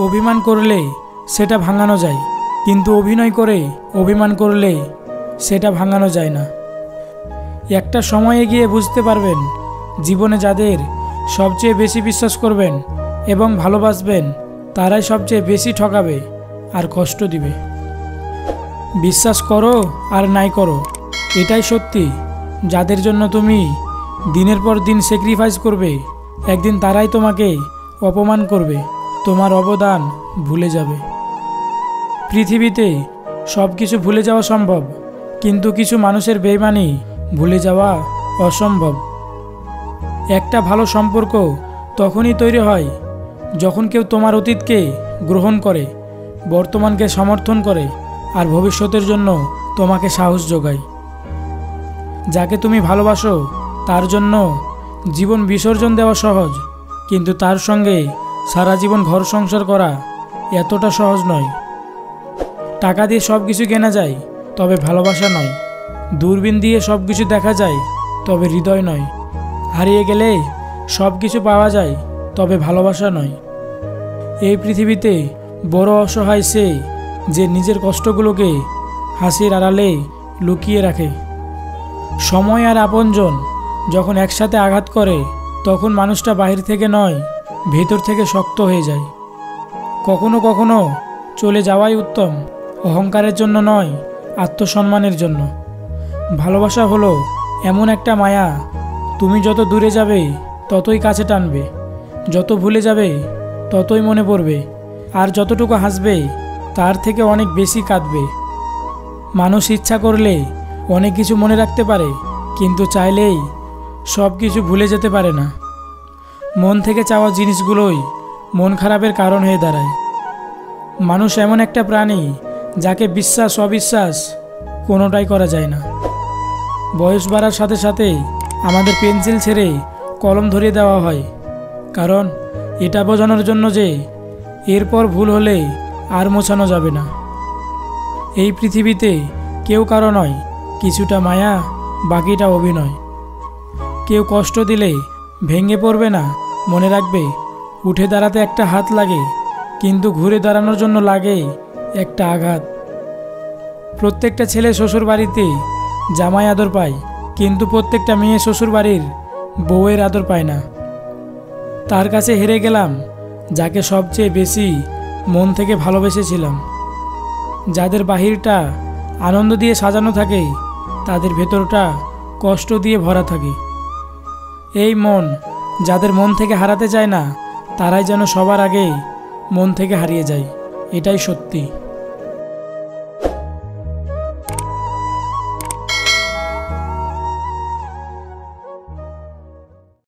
অভিমান করলে সেটা ভাঙানো যায়, কিন্তু অভিনয় করে অভিমান করলে সেটা ভাঙানো যায় না। একটা সময়ে গিয়ে বুঝতে পারবেন জীবনে যাদের সবচেয়ে বেশি বিশ্বাস করবেন এবং ভালোবাসবেন তারাই সবচেয়ে বেশি ঠকাবে আর কষ্ট দিবে। বিশ্বাস করো আর নাই করো, এটাই সত্যি। যাদের জন্য তুমি দিনের পর দিন স্যাক্রিফাইস করবে, একদিন তারাই তোমাকে অপমান করবে, তোমার অবদান ভুলে যাবে। পৃথিবীতে সব কিছু ভুলে যাওয়া সম্ভব, কিন্তু কিছু মানুষের বেইমানি ভুলে যাওয়া অসম্ভব। একটা ভালো সম্পর্ক তখনই তৈরি হয় যখন কেউ তোমার অতীতকে গ্রহণ করে, বর্তমানকে সমর্থন করে আর ভবিষ্যতের জন্য তোমাকে সাহস যোগায়। যাকে তুমি ভালোবাসো তার জন্য জীবন বিসর্জন দেওয়া সহজ, কিন্তু তার সঙ্গে সারা জীবন ঘর সংসার করা এতটা সহজ নয়। টাকা দিয়ে সব কিছু কেনা যায়, তবে ভালোবাসা নয়। দূরবীন দিয়ে সব কিছু দেখা যায়, তবে হৃদয় নয়। হারিয়ে গেলে সব কিছু পাওয়া যায়, তবে ভালোবাসা নয়। এই পৃথিবীতে বড় অসহায় সে যে নিজের কষ্টগুলোকে হাসির আড়ালে লুকিয়ে রাখে। সময় আর আপনজন যখন একসাথে আঘাত করে, তখন মানুষটা বাহির থেকে নয়, ভেতর থেকে শক্ত হয়ে যায়। কখনো কখনো চলে যাওয়াই উত্তম, অহংকারের জন্য নয়, আত্মসম্মানের জন্য। ভালোবাসা হলো এমন একটা মায়া, তুমি যত দূরে যাবে ততই কাছে টানবে, যত ভুলে যাবে ততই মনে পড়বে, আর যতটুকু হাসবে তার থেকে অনেক বেশি কাঁদবে। মানুষ ইচ্ছা করলে অনেক কিছু মনে রাখতে পারে, কিন্তু চাইলেই সব কিছু ভুলে যেতে পারে না। মন থেকে চাওয়া জিনিসগুলোই মন খারাপের কারণ হয়ে দাঁড়ায়। মানুষ এমন একটা প্রাণী যাকে বিশ্বাস অবিশ্বাস কোনোটাই করা যায় না। বয়স বাড়ার সাথে সাথে আমাদের পেন্সিল ছেড়ে কলম ধরিয়ে দেওয়া হয়, কারণ এটা বোঝানোর জন্য যে এরপর ভুল হলে আর মোছানো যাবে না। এই পৃথিবীতে কেউ কারো নয়, কিছুটা মায়া, বাকিটা অভিনয়। কেউ কষ্ট দিলে ভেঙে পড়বে না, মনে রাখবে উঠে দাঁড়াতে একটা হাত লাগে, কিন্তু ঘুরে দাঁড়ানোর জন্য লাগে একটা আঘাত। প্রত্যেকটা ছেলে শ্বশুর বাড়িতে জামাই আদর পায়, কিন্তু প্রত্যেকটা মেয়ে শ্বশুর বাড়ির বউয়ের আদর পায় না। তার কাছে হেরে গেলাম যাকে সবচেয়ে বেশি মন থেকে ভালোবেসেছিলাম। যাদের বাহিরটা আনন্দ দিয়ে সাজানো থাকে, তাদের ভেতরটা কষ্ট দিয়ে ভরা থাকে। এই মন যাদের মন থেকে হারাতে চায় না, তারাই যেন সবার আগে মন থেকে হারিয়ে যায়। এটাই সত্যি।